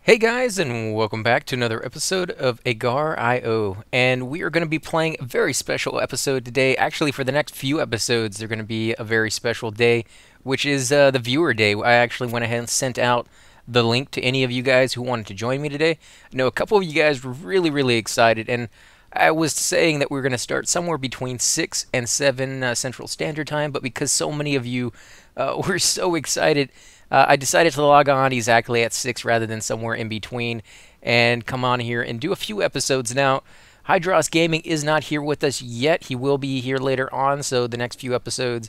Hey guys, and welcome back to another episode of Agar.io. And we are going to be playing a very special episode today. Actually, for the next few episodes, they're going to be a very special day, which is the viewer day. I actually went ahead and sent out the link to any of you guys who wanted to join me today. I know a couple of you guys were really excited, and I was saying that we are going to start somewhere between 6 and 7 Central Standard Time, but because so many of you were so excited, I decided to log on exactly at 6 rather than somewhere in between and come on here and do a few episodes. Now, Hydros Gaming is not here with us yet. He will be here later on, so the next few episodes,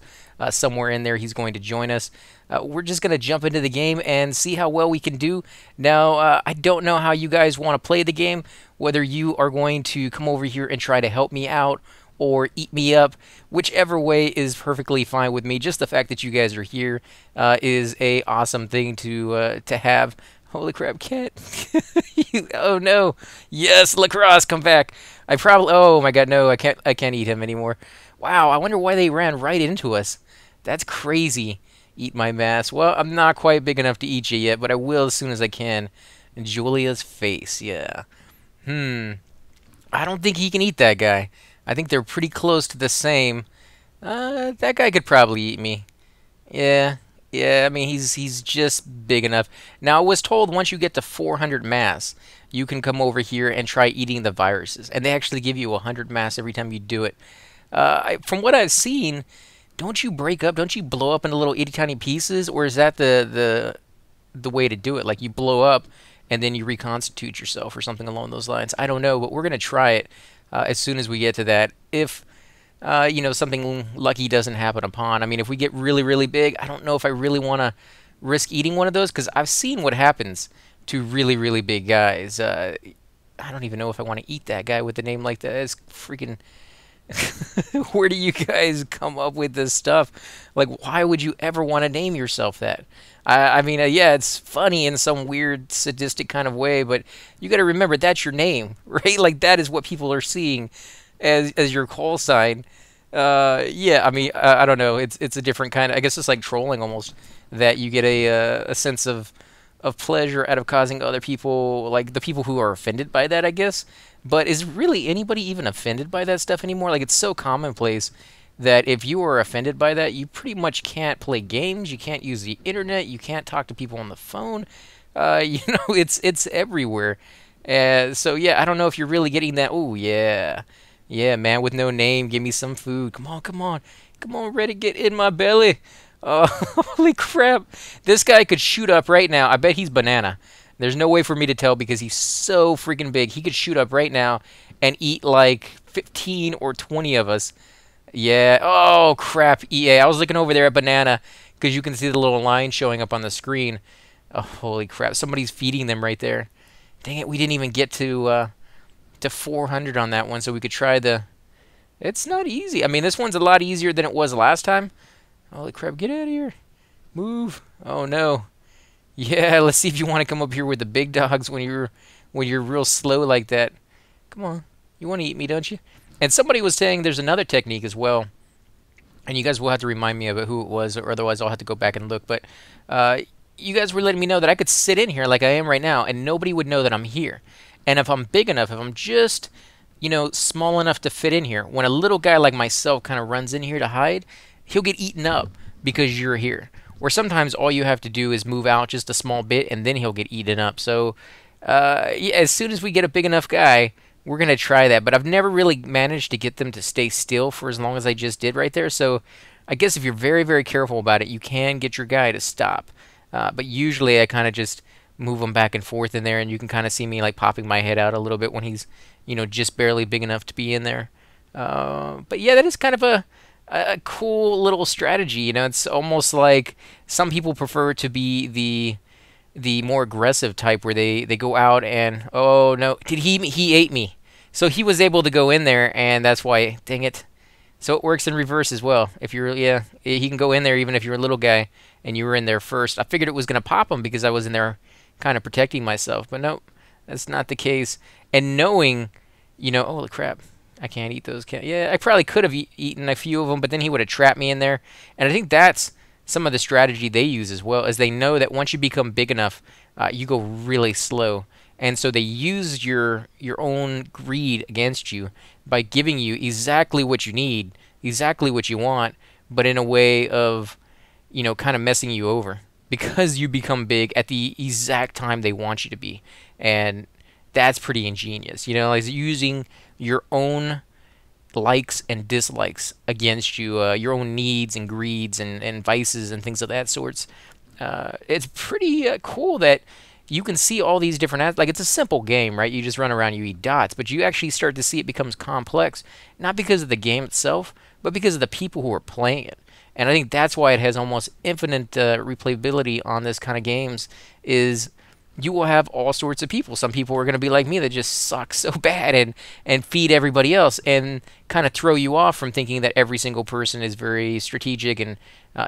somewhere in there, he's going to join us. We're just going to jump into the game and see how well we can do. Now, I don't know how you guys want to play the game, whether you are going to come over here and try to help me out or eat me up. Whichever way is perfectly fine with me. Just the fact that you guys are here is a awesome thing to have. Holy crap, cat! Oh no! Yes, Lacrosse, come back. I probably. Oh my God, no! I can't. I can't eat him anymore. Wow! I wonder why they ran right into us. That's crazy. Eat my mass. Well, I'm not quite big enough to eat you yet, but I will as soon as I can. And Julia's face. Yeah. I don't think he can eat that guy. I think they're pretty close to the same. That guy could probably eat me. Yeah, yeah. I mean, he's just big enough. Now, I was told once you get to 400 mass, you can come over here and try eating the viruses, and they actually give you 100 mass every time you do it. From what I've seen, don't you break up? Don't you blow up into little itty tiny pieces, or is that the way to do it? Like you blow up and then you reconstitute yourself, or something along those lines. I don't know, but we're gonna try it as soon as we get to that. If something lucky doesn't happen upon. I mean, if we get really big, I don't know if I really want to risk eating one of those because I've seen what happens to really big guys. I don't even know if I want to eat that guy with a name like that. It's freaking. Where do you guys come up with this stuff? Like, why would you ever want to name yourself that? I mean, yeah, it's funny in some weird sadistic kind of way, but you got to remember that's your name, right? Like that is what people are seeing as your call sign. Yeah, I mean, I don't know. It's a different kind. I guess it's like trolling almost. That you get a sense of pleasure out of causing other people, like the people who are offended by that, I guess. But is really anybody even offended by that stuff anymore? Like it's so commonplace that if you are offended by that, you pretty much can't play games, you can't use the internet, you can't talk to people on the phone. It's everywhere. So yeah, I don't know if you're really getting that. Oh yeah, yeah, man with no name, give me some food. Come on, Reddit, get in my belly. Oh, holy crap! This guy could shoot up right now. I bet he's banana. There's no way for me to tell because he's so freaking big. He could shoot up right now and eat like 15 or 20 of us. Yeah. Oh, crap. EA. I was looking over there at Banana because you can see the little line showing up on the screen. Oh, holy crap. Somebody's feeding them right there. Dang it. We didn't even get to 400 on that one, so we could try the... It's not easy. I mean, this one's a lot easier than it was last time. Holy crap. Get out of here. Move. Oh, no. Yeah, let's see if you want to come up here with the big dogs when you're real slow like that. Come on. You want to eat me, don't you? And somebody was saying there's another technique as well. And you guys will have to remind me of it, who it was, or otherwise I'll have to go back and look. But you guys were letting me know that I could sit in here like I am right now, and nobody would know that I'm here. And if I'm big enough, if I'm just, small enough to fit in here, when a little guy like myself kind of runs in here to hide, he'll get eaten up because you're here. Or sometimes all you have to do is move out just a small bit, and then he'll get eaten up. So, yeah, as soon as we get a big enough guy, we're going to try that. But I've never really managed to get them to stay still for as long as I just did right there. So I guess if you're very careful about it, you can get your guy to stop. But usually I kind of just move him back and forth in there, and you can kind of see me like popping my head out a little bit when he's, just barely big enough to be in there. But yeah, that is kind of a cool little strategy. It's almost like some people prefer to be the more aggressive type where they go out and, oh no, he ate me. So he was able to go in there, and that's why, dang it. So it works in reverse as well. If you're, yeah, he can go in there even if you're a little guy and you were in there first. I figured it was going to pop him because I was in there kind of protecting myself, but nope, that's not the case. And knowing, holy crap, I can't eat those. Yeah, I probably could have eaten a few of them, but then he would have trapped me in there. And I think that's some of the strategy they use as well, as they know that once you become big enough, you go really slow. And so they use your own greed against you by giving you exactly what you need, exactly what you want, but in a way of, kind of messing you over because you become big at the exact time they want you to be. And that's pretty ingenious, like using your own likes and dislikes against you, your own needs and greeds and vices and things of that sorts. It's pretty cool that you can see all these different like it's a simple game, right? You just run around, you eat dots, but you actually start to see it becomes complex, not because of the game itself, but because of the people who are playing it. And I think that's why it has almost infinite replayability on this kind of games. Is you will have all sorts of people. Some people are going to be like me that just suck so bad and feed everybody else and kind of throw you off from thinking that every single person is very strategic and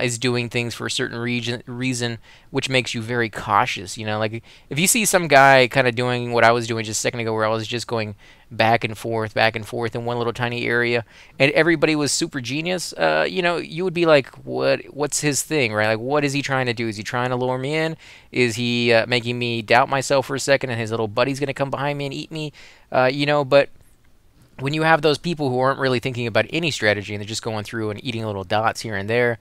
is doing things for a certain reason, which makes you very cautious. Like if you see some guy kind of doing what I was doing just a second ago, where I was just going back and forth in one little tiny area, and everybody was super genius, you would be like, what's his thing, right? Like, what is he trying to do? Is he trying to lure me in? Is he making me doubt myself for a second, and his little buddy's gonna come behind me and eat me? But when you have those people who aren't really thinking about any strategy and they're just going through and eating little dots here and there,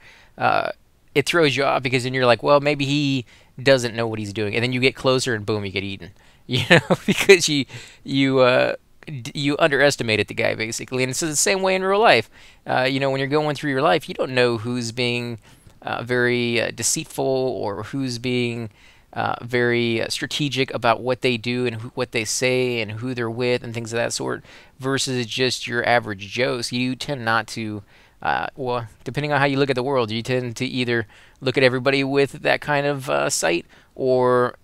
it throws you off because then you're like, well, maybe he doesn't know what he's doing, and then you get closer and boom, you get eaten. Because you underestimated the guy basically, and it's the same way in real life. When you're going through your life, you don't know who's being very deceitful or who's being very strategic about what they do and what they say and who they're with and things of that sort, versus just your average Joe. So you tend not to, depending on how you look at the world, you tend to either look at everybody with that kind of sight, or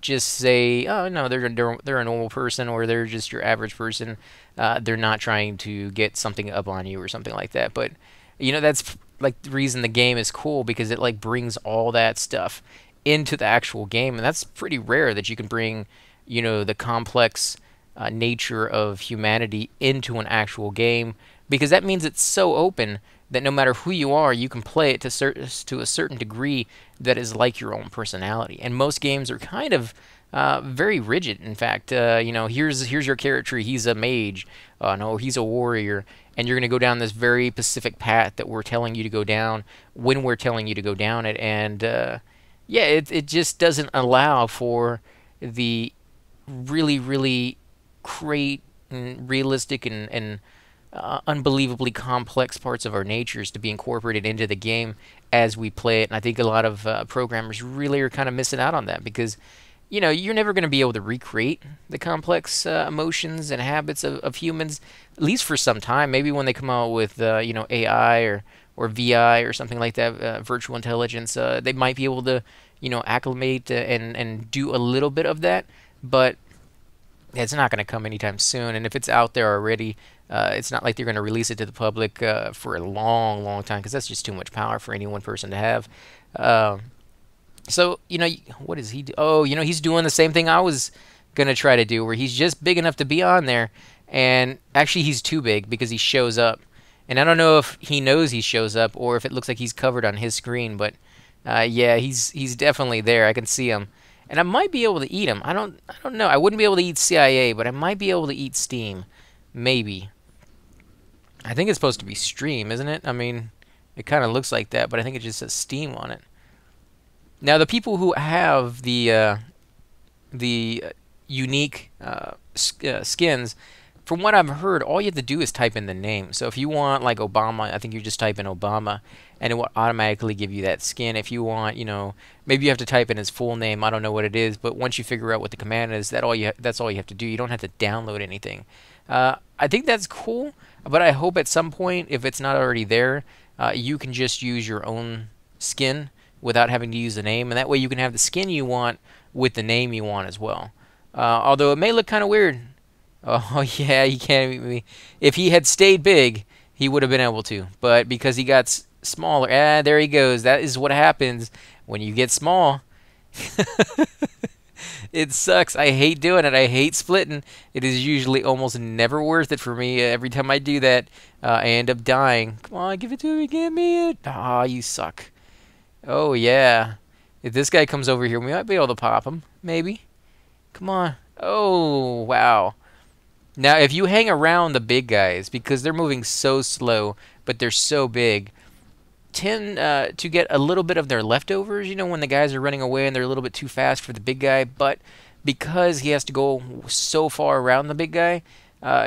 just say, oh no, they're a normal person, or they're just your average person. They're not trying to get something up on you or something like that. But that's like the reason the game is cool, because it like brings all that stuff into the actual game, and that's pretty rare that you can bring, the complex nature of humanity into an actual game, because that means it's so open that no matter who you are, you can play it to a certain degree that is like your own personality. And most games are kind of very rigid. In fact, here's your character. He's a mage. No, he's a warrior. And you're going to go down this very specific path that we're telling you to go down when we're telling you to go down it. And it just doesn't allow for the really, really great and realistic and unbelievably complex parts of our natures to be incorporated into the game as we play it. And I think a lot of programmers really are kind of missing out on that, because you're never going to be able to recreate the complex emotions and habits of humans, at least for some time. Maybe when they come out with AI or VI or something like that, virtual intelligence, they might be able to acclimate and do a little bit of that, but it's not going to come anytime soon. And if it's out there already, it's not like they're going to release it to the public for a long, long time, because that's just too much power for any one person to have. So, what does he do? Oh, he's doing the same thing I was going to try to do, where he's just big enough to be on there. And actually, he's too big because he shows up. And I don't know if he knows he shows up or if it looks like he's covered on his screen. But, yeah, he's definitely there. I can see him. And I might be able to eat him. I don't know. I wouldn't be able to eat CIA, but I might be able to eat Steam. Maybe. I think it's supposed to be Stream, isn't it? I mean, it kind of looks like that, but I think it just says Steam on it. Now, the people who have the unique skins, from what I've heard, all you have to do is type in the name. So if you want, like, Obama, I think you just type in Obama, and it will automatically give you that skin. If you want, maybe you have to type in his full name. I don't know what it is, but once you figure out what the command is, that's all you have to do. You don't have to download anything. I think that's cool, but I hope at some point, if it's not already there, you can just use your own skin without having to use the name, and that way you can have the skin you want with the name you want as well. Although it may look kind of weird. Oh yeah, he can't beat me. If he had stayed big, he would have been able to, but because he got smaller, there he goes. That is what happens when you get small. It sucks. I hate doing it. I hate splitting. It is usually almost never worth it for me. Every time I do that, I end up dying. Come on, give it to me. Give me it. Ah, you suck. Oh, yeah. If this guy comes over here, we might be able to pop him. Maybe. Come on. Oh, wow. Now, if you hang around the big guys, because they're moving so slow, but they're so big, tend to get a little bit of their leftovers, you know, when the guys are running away and they're a little bit too fast for the big guy. But because he has to go so far around the big guy,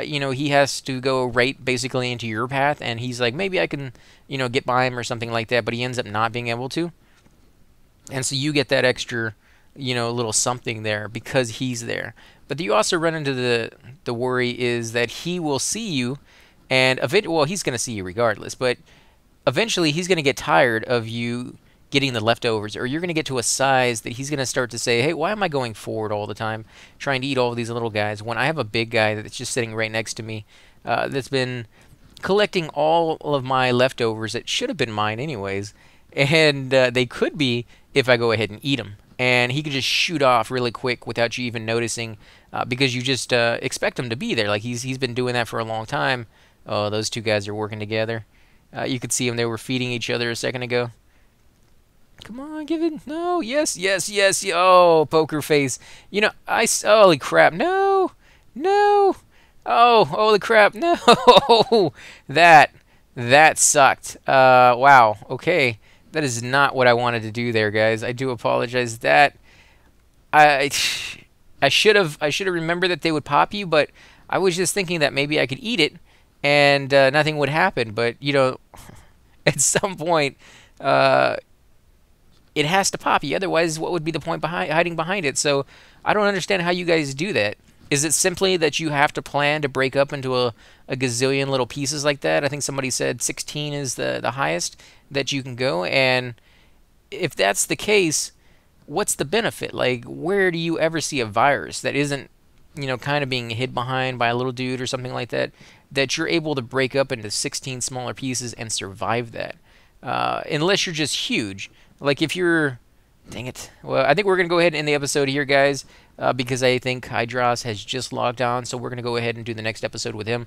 you know, he has to go right basically into your path, and he's like, maybe I can, you know, get by him or something like that, but he ends up not being able to. And so you get that extra, you know, little something there because he's there. But you also run into the worry is that he will see you, and well, he's going to see you regardless, but eventually he's going to get tired of you getting the leftovers, or you're going to get to a size that he's going to start to say, hey, why am I going forward all the time trying to eat all of these little guys when I have a big guy that's just sitting right next to me that's been collecting all of my leftovers that should have been mine anyways, and they could be if I go ahead and eat them. And he could just shoot off really quick without you even noticing because you just expect him to be there. Like he's been doing that for a long time. Oh, those two guys are working together. You could see them. They were feeding each other a second ago. Come on, give it. No, yes, yes, yes. Oh, poker face. You know, holy crap. No, no. Oh, holy crap. No. That sucked. Wow. Okay. That is not what I wanted to do there, guys. I do apologize. I I should have remembered that they would pop you, but I was just thinking that maybe I could eat it and nothing would happen. But you know, at some point, it has to pop you. Otherwise, what would be the point behind hiding behind it? So I don't understand how you guys do that. Is it simply that you have to plan to break up into a gazillion little pieces like that? I think somebody said 16 is the highest that you can go. And if that's the case, what's the benefit? Like, where do you ever see a virus that isn't, you know, kind of being hid behind by a little dude or something like that, that you're able to break up into 16 smaller pieces and survive that? Unless you're just huge. Like if you're... Dang it. Well, I think we're going to go ahead and end the episode here, guys, because I think Hydros has just logged on, so we're going to go ahead and do the next episode with him.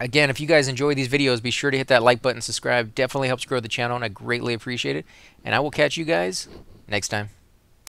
Again, if you guys enjoy these videos, be sure to hit that like button, subscribe. Definitely helps grow the channel, and I greatly appreciate it. And I will catch you guys next time.